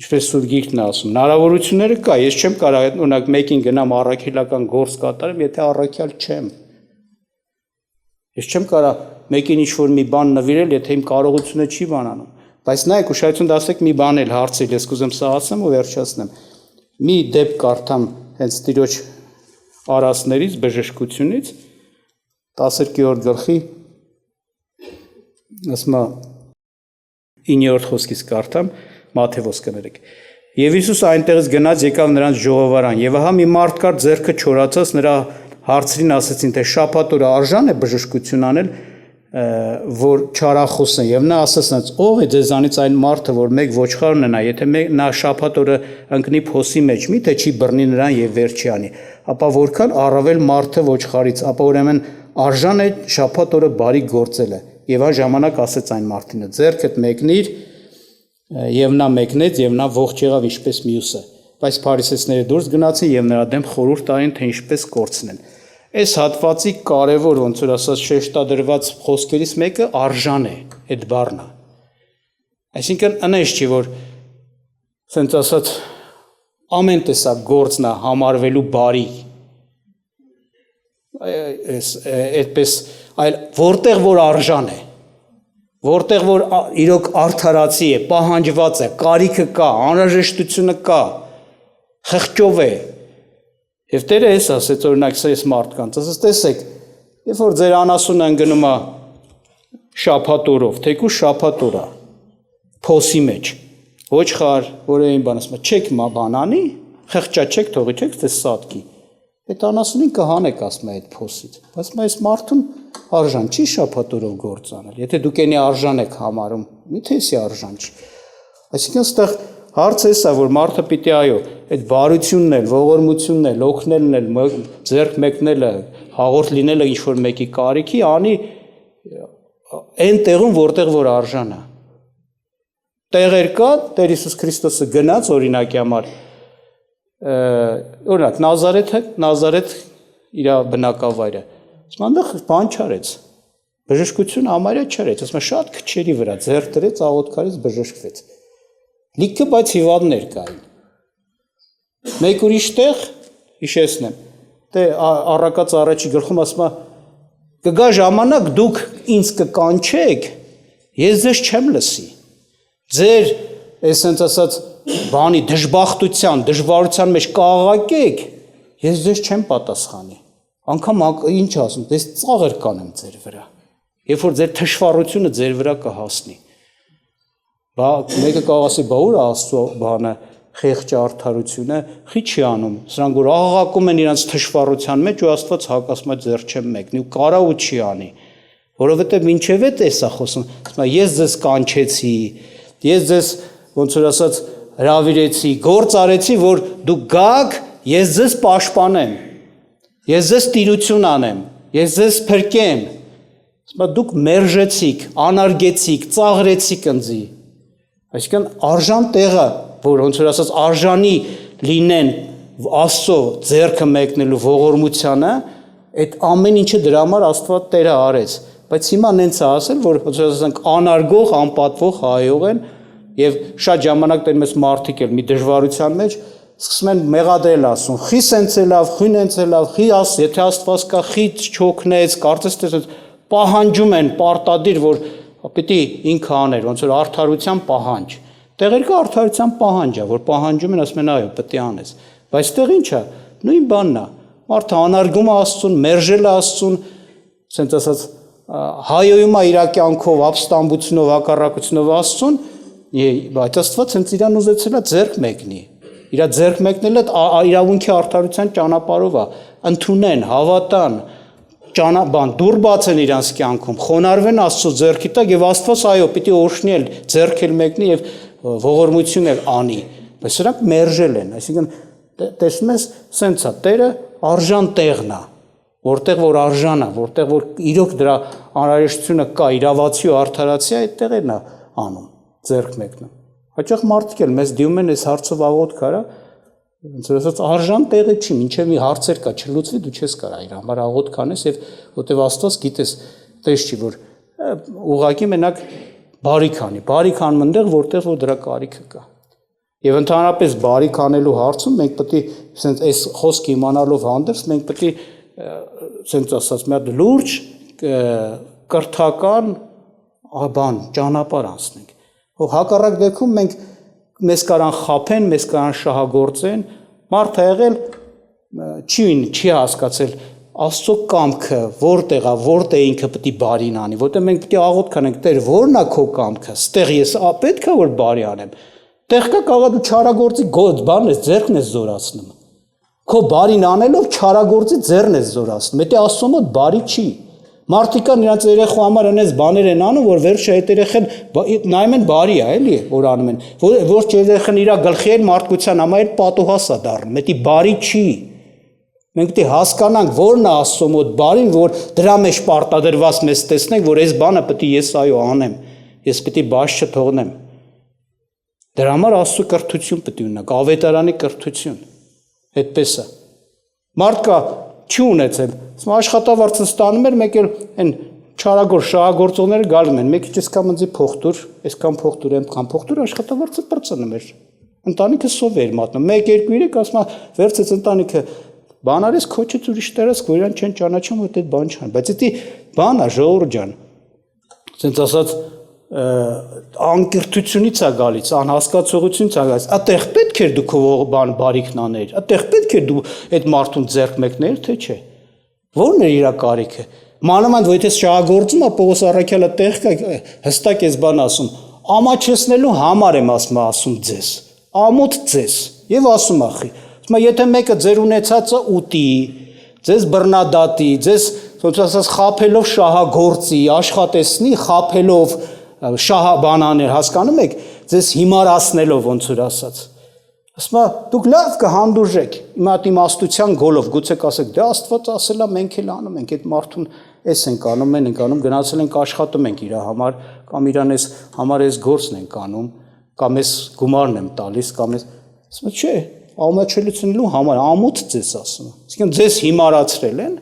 ինչպես Սուրբ Գիրքն է ասում, հնարավորությունները կա, ես չեմ կարող օրինակ մեկին գնամ առաքելական գործ կատարեմ, եթե առաքյալ չեմ։ Ես չեմ կարող մեկին ինչ-որ մի բան նվիրել, եթե իմ կարողությունը չի բանանում։ Բայց նայեք, ուշադրություն դասեք մի բան էլ հարցել, ես կուզեմ սա ասեմ ու վերջացնեմ։ Մի դեպք կարդամ հենց Տիրոջ արասներից, բժշկությունից, 12-րդ գլխի, ասում է 9-րդ խոսքից կարդամ, Մատթեոս կներեք։ Եվ Հիսուս այնտեղից գնաց եկավ նրանց ժողովարան, եւ ահա մի մարդ կար ձեռքը չորացած, նրա հարցրին ասեցին, թե շաբաթ օրը արժան է բժշկություն անել, որ չարախոս են, եւ նա ասաց, ով է ձեզանից այն մարդը, որ մեկ ոչխար ունենա, եթե նա շաբաթ օրը ընկնի փոսի մեջ, միթե չի բռնի նրան եւ վերջի անի, ապա որքան առավել մարդը ոչխարից, ապա ուրեմն արժան է շաբաթ օրը բարի գործելը։ Եվ այն ժամանակ ասեց այն մարդինը, ձեռքդ մեկնիր, եւ նա մեկնեց, եւ նա ողջ եղավ ինչպես մյուսը։ Բայց փարիսեցիները դուրս գնացին եւ նրա դեմ խորհուրդ տային, թե ինչպես կորցնեն։ Այս հատվածի կարևոր ոնց որ ասած շեշտադրված խոսքերից մեկը արժան է, այդ բառն է։ Այսինքն այնպես չի, որ ասենց ասած ամեն տեսակ գործն է համարվելու բարի։ Այդպես այլ որտեղ որ արժան է, որտեղ որ իրոք արդարացի է, պահանջված է, կարիքը կա, անհրաժեշտությունը կա, խղճով է։ Եվ Տերը էս ասեց, օրինակ այս մարդկանց, ասես տեսեք, երբ որ ձեր անասունը ընկնում է շաբաթ օրով, թեկուզ շաբաթ օր է, փոսի մեջ, ոչխար, որևէ բան ասում է, չեք բանանի, խղճա չեք թողի, չեք թե սատկի։ Այդ անասունին կհանեք, ասում է այդ փոսից, բայց այս մարդուն արժան չի շաբաթօրով գործ անել։ Եթե դուք այնի արժան եք համարում, միթե էսի արժան չի։ Այսինքն այստեղ հարցը էսա, որ մարդը պիտի այո, այդ բարությունն էլ, ողորմությունն էլ, օգնելն էլ, ձեռք մեկնելը, հաղորդ լինելը ինչ որ մեկի կարիքի անի այն տեղում, որտեղ որ արժան է։ Տեղեր կա, Տեր Հիսուս Քրիստոսը գնաց օրինակի համար, օրինակ Նազարեթ իր բնակավայրը, ասում այնտեղ բան չարեց, բժշկություն համարյա չարեց, ասում շատ քչերի վրա ձեռք դրեց, աղոթքարից բժշկվեց, լիքը բայց հիվանդներ կային, մեկ ուրիշ տեղ, հիշեցնեմ, դե առակած առաջի գլխում ասում է, կգա ժամանակ դուք ինձ կկանչեք, ես ձեզ չեմ լսի, ձեր այսպես ասած բանի դժբախտության, դժվարության մեջ կաղաղակեք, ես ձեզ չեմ պատասխանի, անգամ ինչ ասում, ես ծաղր կանեմ ձեր վրա, երբ որ ձեր թշվառությունը ձեր վրա կհասնի, մեկը կարող ասի, բա ուր Աստծո բանը խեղճ արդարությունը, խի չի անում, սրանք որ աղաղակում են իրենց թշվառության մեջ ու Աստված հակասում է ձեր չեմ մեկնի ու կարա ու չի անի, որովհետև մինչև է տեսա խոսում, ես ձեզ կանչեցի, ես ձեզ ոնց որ ասած հրավիրեցի, գործ արեցի, որ դուք գաք, ես ձեզ պաշտպանեմ, ես ձեզ տիրություն անեմ, ես ձեզ փրկեմ, դուք մերժեցիք, անարգեցիք, ծաղրեցիք ինձի, այսինքն արժան տեղը, որ ոնց որ ասած արժանի լինեն Աստծո ձեռքը մեկնելու ողորմությանը, այդ ամեն ինչը դրա համար Աստված Տերը արեց, բայց հիմա նենց է ասել, որ ոնց որ ասենք անարգող, անպատվող հայող են եւ շատ ժամանակ տեն մեզ մարդիկ էլ մի դժվարության մեջ սկսում են մեղադրել ասում, խի սենց է լավ, խույն ենք է լավ, խի եթե Աստված կա, խի չօգնեց, կարծես թե պահանջում են պարտադիր, որ պիտի ինքը աներ, ոնց որ արդարության պահանջ։ Տեղեր կա արդարության պահանջ է, որ պահանջում են, ասում են այո, պետք է անես։ Բայց տեղ ինչ է, նույն բանն է։ Մարդը անարգում է Աստծուն, մերժել է Աստծուն, ասենց ասած հայոյում է իր կյանքով, ապստամբությունով, հակառակությունով Աստծուն, բայց Աստված հենց իրան ուզեցել է ձեռք մեկնի։ Իր ձեռք մեկնելը իրավունքի արդարության ճանապարհով է, ընդունեն, հավատան, դուր բացեն իրանց կյանքում, խոնարհվեն Աստծո ձեռքի տակ եւ Աստված այո, պիտի օրհնի էլ, ձեռք էլ մեկնի եւ ողորմություն էլ անի, բայց սրանք մերժել են, այսինքն տեսնում ես, սենց է, Տերը արժան տեղն է, որտեղ որ արժան է, որտեղ որ իրոք դրա անհրաժեշտությունը կա, իրավացի ու արդարացի այդ տեղերն է անում, ձեռք մեկնում։ Հաճախ մարդիկ էլ մեզ դիմում են այս հարցով աղոթք արա, ոնց որ ասած արժան տեղը չի, մինչև մի հարցեր կա, չլուծվի դու չես կարա իր համար աղոթք անես եւ որտեվ Աստված գիտես, տես չի որ ուղղակի մենակ բարիք անի, բարիք անում այնտեղ որտեղ որ դրա կարիքը կա։ Եվ ընդհանրապես բարիք անելու հարցում մենք պետք է ասենց այս խոսքը իմանալով հանդերձ մենք պետք է ասենց ասած մի հատ լուրջ կրթական բան ճանապարհ անցնենք։ Որ հակառակ դեպքում մենք մեզ կարան խափեն, մեզ կարան շահագործեն, մարդը եղել չի հասկացել Աստծո կամքը որտեղ է, որտեղ ինքը պետք է բարին անի, որտեղ մենք պետք է աղոթք անենք, Տեր, ո՞րն է քո կամքը, ստեղ ես պետք է որ բարի անեմ։ Տեղ կա կարող դու չարագործի բանն ես, ձեռքն ես զորացնում։ Քո բարին անելով չարագործի ձեռն ես զորացնում։ Դա Աստծո մոտ բարի չի։ Մարդիկան իրանց երեխու համար այնպես բաներ են անում, որ վերջը այդ երեխան նայում են բարի է, էլի, որ անում են, որ երեխան իր գլխի են մարդկության համար պատուհաս է դառնում, դա բարի չի։ Մենք պետք է հասկանանք, որն է Աստծո մոտ բարին, որ դրա մեջ պարտադրված մեզ տեսնենք, որ այս բանը պետք է ես այո անեմ, ես պետք է բաց չթողնեմ։ Դրա համար Աստծո կրթություն պետք է ունենանք, ավետարանի կրթություն։ Այդպես է։ Մարդկա չի ունեցել։ Ասում աշխատավարձը ստանում էր, մեկ էլ այն չարագործ շահագործողները գալու են, մեկ քիչ էսքան մնացի փոխտուր, այսքան փոխտուր, այնքան փոխտուր աշխատավարձը բրծնում էր։ Ընտանիքը սով էր մատնում։ 1-2-3 ասում վերցեց ընտանիքը բանարես քոչից ուրիշ տեղից որ իրան չեն ճանաչում որ այդ բան չան, բայց դա բան է ժողովուրդ ջան։ Ասենց ասած անկիրթությունից է գալիս, անհասկացողությունից է գալիս։ Այդտեղ պետք էր դու քո բան բարիքն աներ, այդտեղ պետք է դու այդ մարդուն ձեռք մեկներ, թե չէ։ Ո՞րն է իր կարիքը։ Մանավանդ որ եթե շահագործում է Պողոս առաքյալը տեղ կա հստակ էս բան ասում, ամաչեցնելու համար եմ ասում ձեզ, ամոթ ձեզ եւ ասում ախի։ Եթե մեկը ձեր ունեցածը ուտի, ձեզ բռնադատի, ձեզ ոնց ասած խափելով շահագործի, աշխատեսնի, խափելով շահաբանաներ, հասկանում եք, ձեզ հիմարացնելով ոնց որ ասած։ Ասма դուք լավ կհանդուրժեք, հիմա իմաստության գոլով, գուցե կասեք, դե Աստված ասելա, մենք էլ անում ենք, այդ մարդուն էս ենք անում, մենք ենք անում, գնացել ենք աշխատում ենք իր համար, կամ իրան էս համար էս գործն ենք անում, կամ էս գումարն եմ տալիս, կամ էս, ասма չէ, ամաչելությունելու համար ամոթ ձեզ ասում, այսինքն ձեզ հիմարացրել են,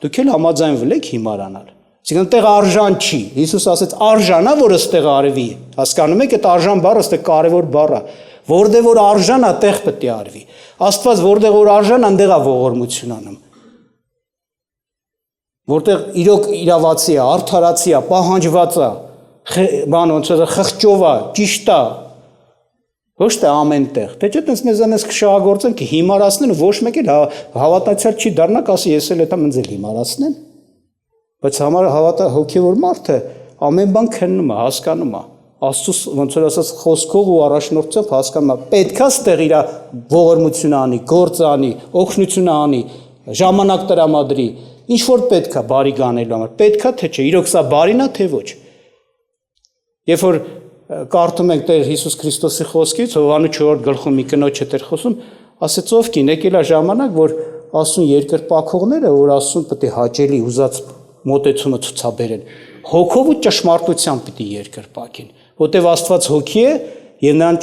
դուք էլ համաձայնվել եք հիմարանալ, այսինքն տեղ արժան չի, Հիսուս ասեց արժանա, որ ըստեղ արվի, հասկանում եք, այդ արժան բառը ըստեղ կարևոր բառ է, որտեղ որ արժան է, տեղ պետք է արվի, Աստված որտեղ որ արժան, այնտեղ է ողորմություն անում, որտեղ իրոք իրավացի է, արդարացի է, պահանջված է, բան ոնց է, խղճով է, ճիշտ է, ոչ թե ամեն տեղ, թե չէ տենց մեզանից կշահագործեն, կհիմարացնեն, ոչ մեկ էլ հավատացյալ չի դառնա, կասի ես էլ էտամ ինձ էլ հիմարացնեն, բայց համար հոգևոր մարդը ամեն բան քննում է, հասկանում է, Աստծուց ոնց որ ասած խոսքով ու առաջնորդությամբ հասկանում է, պետքա ստեղ իր ողորմությունը անի, գործ անի, օգնությունը անի, ժամանակ տրամադրի, ինչ որ պետքա բարի գանելու համար, պետքա թե չէ, իրոք սա բարին է թե ոչ։ Երբ որ կարդում ենք Տեր Հիսուս Քրիստոսի խոսքից, Հովհաննես 4 գլխում մի կնոջ հետ էր խոսում, ասեց ով կին, եկել է ժամանակ, որ Աստծուն երկրպագողները, որ Աստծուն պետք է հաճելի ուզած մոտեցումը ցուցաբերեն, հոգով ու ճշմարտությամբ պիտի երկրպագեն, որտեվ Աստված հոգի է եւ նրան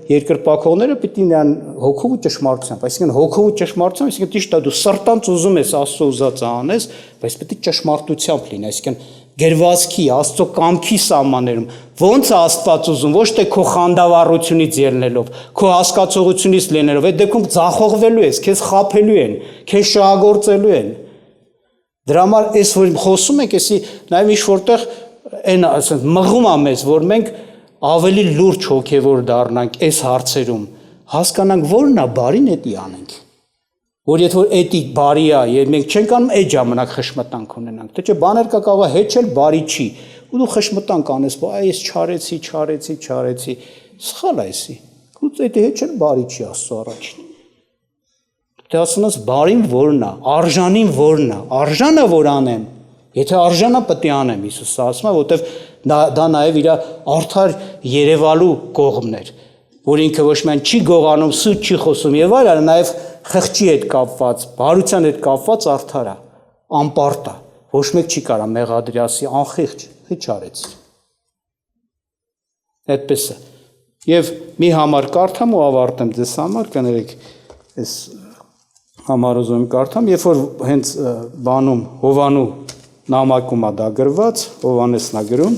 երկրպագողները պիտի նրան հոգով ու ճշմարտությամբ, այսինքն հոգով ու ճշմարտությամբ, այսինքն ճիշտ է դու սրտանց ուզում ես Աստծո ուզածը անես, բայց պետք է ճշմարտությամբ լինի, այսինքն գերվածքի, Աստծո կամքի սահմաններում, ոնց է Աստված ուզում, ոչ թե քո խանդավառությունից ելնելով, քո հասկացողությունից լինելով, այդ դեպքում ձախողվելու ես, քեզ խափելու են, քեզ շահագործելու են։ Դրա համար այս որ խոսում ենք, էսի նաև ինչ որտեղ այն ասենք մղում է մեզ, որ մենք ավելի լուրջ հոգևոր դառնանք այս հարցերում, հասկանանք որն է բարին էդի անենք, որ եթե որ էդի բարի է, եւ մենք չենք անում այդ ժամանակ խշմտանք ունենանք, թե չէ բաներ կա կարող է հեչել բարի չի, ու դու խշմտանք անես, այս չարեցի, սխալ է էսի, ու այդ հեչել բարի չի Աստծո առաջին։ Դե ասում ես բարին որն է, արժանին որն է, արժանը որ անեմ, եթե արժանա պետք է անեմ, Հիսուսը ասում է, որովհետև դա նաև իր արդար երևալու կողմն էր, որ ինքը ոչ միայն չի գողանում, սուտ չի խոսում եւ այլն, նաև խղճի հետ կապված, բարության հետ կապված արդար է, անպարտ է, ոչ մեկ չի կարա մեղադրի ասի անխիղճ, ինչ արեց։ Այդպես է։ Եվ մի համար կարդամ ու ավարտեմ ձեզ համար, կներեք, այս համարոզում կարդամ, երբ որ հենց բանում Հովանու նամակում է դա գրված, Հովհաննեսն է գրում,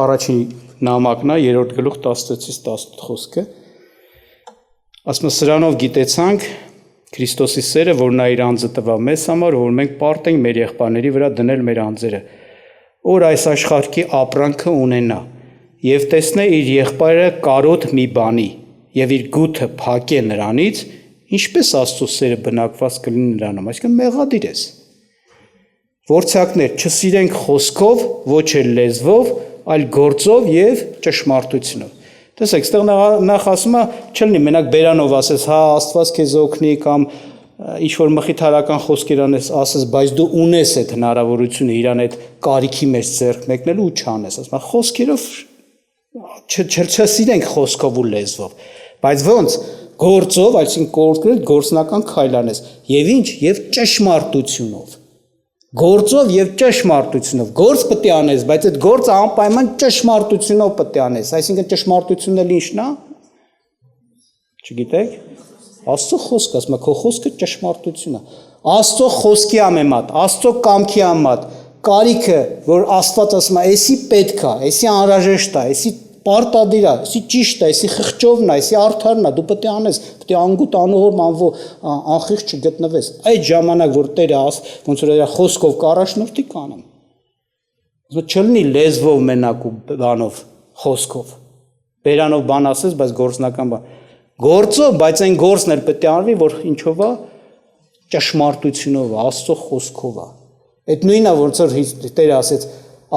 առաջին նամակն է, 3-րդ գլուխ 16-ից 18 խոսքը, ասում է սրանով գիտեցանք Քրիստոսի սերը, որ նա իր անձը տվավ մեզ համար, որ մենք պարտ ենք մեր եղբայրների վրա դնել մեր անձերը, որ այս աշխարհի ապրանքը ունենա եւ տեսնե իր եղբայրը կարոտ մի բանի եւ իր գութը փակե նրանից, ինչպես Աստծո սերը բնակված կլինի նրանում, այսինքն մեղադիր ես։ Ворցակներ, չսիրենք խոսքով, ոչ էլ լեզվով, այլ գործով եւ ճշմարտությունով։ Տեսեք, այստեղ նախ ասում է, չլինի մենակ բերանով ասես, հա Աստված քեզ օգնի կամ ինչ որ մխիթարական խոսքեր անես, ասես, բայց դու ունես այդ հնարավորությունը իրան այդ կարիքի մեջ ձեռք մեկնելու ու չանես, ասում է, խոսքերով չսիրենք խոսքով ու լեզվով, բայց ոնց գործով, այսինքն կողքնել գործնական քայլ անես, եւ ինչ, եւ ճշմարտությունով, գործով եւ ճշմարտությունով, գործ պետք է անես, բայց այդ գործը անպայման ճշմարտությունով պետք է անես, այսինքն ճշմարտությունն էլ ինչն է, չգիտեք, Աստծո խոսքը, ասում է, քո խոսքը ճշմարտություն է, Աստծո խոսքի համեմատ, Աստծո կամքի համեմատ, կարիքը, որ Աստված ասում է, էսի պետք է, էսի անհրաժեշտ է, էսի պարտադիր է, էսի ճիշտ է, էսի խղճովն է, էսի արդարն է, դու պետք է անես, պետք է անգութ անողորմ անխիղճ չգտնվես։ Այդ ժամանակ, որ Տերը ոնց որ իր խոսքով կառաջնորդի կանեմ։ Չլինի լեզվով մենակ ու բանով, խոսքով։ Բերանով բան ասես, բայց գործնական բան։ Գործով, բայց այն գործն էլ պետք է անվի, որ ինչով է, ճշմարտությունով է, Աստծո խոսքով է։ Այդ նույնն է, ոնց որ Տերը ասեց,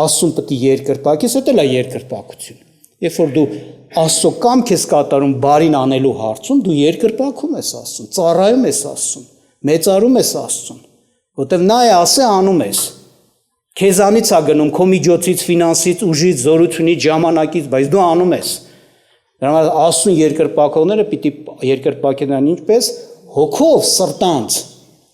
Աստծուն պետք է երկրպագես, դա էլ է երկրպագություն։ Երբ որ դու Աստծո կամք ես կատարում բարին անելու հարցում, դու երկրպագում ես Աստծուն, ծառայում ես Աստծուն, մեծարում ես Աստծուն, որտեվ նա է ասե անում ես։ Քեզանից է գնում քո միջոցից, ֆինանսից, ուժից, զորությունից, ժամանակից, բայց դու անում ես։ Դրա համար Աստծուն երկրպագողները պիտի երկրպագեն ինչպես հոգով, սրտանց,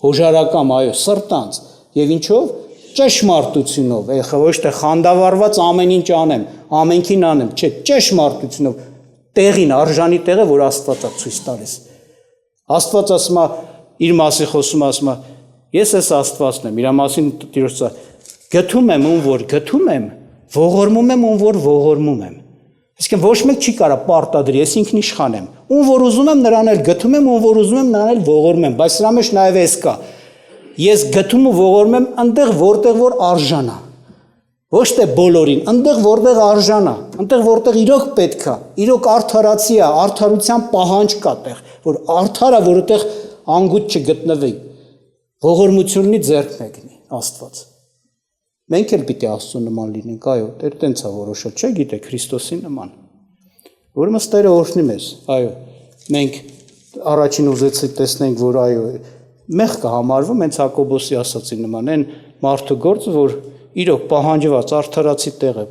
հոժարակամ, այո, սրտանց, եւ ինչով ճշմարտությունով, ոչ թե խանդավառված ամեն ինչ անեմ, ամենքին անեմ, չէ, ճշմարտությունով, տեղին, արժանի տեղը, որ Աստված է ցույց տալիս։ Աստված ասում է, իր մասին խոսում ասում է, ես ես Աստվածն եմ, իր մասին Տիրոջը գթում եմ, ում որ գթում եմ, ողորմում եմ, ում որ ողորմում եմ։ Այսինքն ոչ մեկ չի կարա պարտադրի, ես ինքն իշխան եմ։ Ում որ ուզում եմ նրան էլ գթում եմ, ում որ ուզում եմ նրան էլ ողորմում եմ, բայց սրա մեջ նաև էս կա։ Ես գթում ու ողորմում եմ այնտեղ, որտեղ որ արժանա։ Ոչ թե բոլորին, այնտեղ, որտեղ արժանա, այնտեղ, որտեղ իրոք պետք է, իրոք արդարացի է, արդարության պահանջ կա տեղ, որ արդարը, որ այդտեղ անգութ չգտնվի, ողորմություննի ձեռք մեկնի Աստված։ Մենք էլ պիտի Աստծո նման լինենք, այո, Տեր տենց է որոշել, չէ՞ գիտե Քրիստոսի նման։ Ուրեմն Տերը օրհնի մեզ, այո, մենք առաջին ուզեցի տեսնենք, որ այո, մեղքը համարվում հենց Հակոբոսի ասացի նման, այն մարդու գործը, որ իրոք պահանջված արդարացի տեղը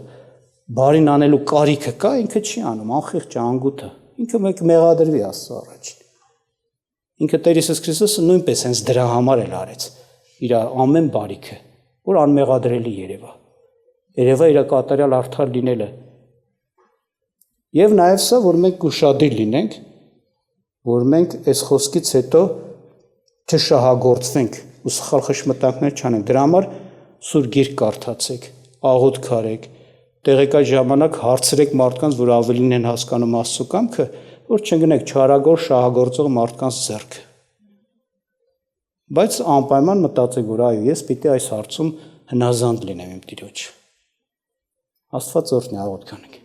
բարին անելու կարիքը կա, ինքը չի անում, անխիղճ է, անգութ է, ինքը մեկ մեղադրվի Աստծո առաջին։ Ինքը Տեր Հիսուս Քրիստոսը նույնպես հենց դրա համար էլ արեց իր ամեն բարիքը, որ անմեղադրելի երևա իր կատարյալ արդար լինելը։ Եվ նաև սա, որ մենք ուշադիր լինենք, որ մենք այս խոսքից հետո չշահագործվենք ու սխալ խշմտանքներ չանենք։ Դրա համար Սուրբ Գիրք կարդացեք, աղոթք արեք, տեղեկայ ժամանակ հարցրեք մարդկանց, որ ավելին են հասկանում Աստծո կամքը, որ չընկնեք չարագոր շահագործող մարդկանց ձեռքը։ Բայց անպայման մտածեք, որ այո, ես պիտի այս հարցում հնազանդ լինեմ իմ Տիրոջ։ Աստված օրհնի, աղոթք անենք։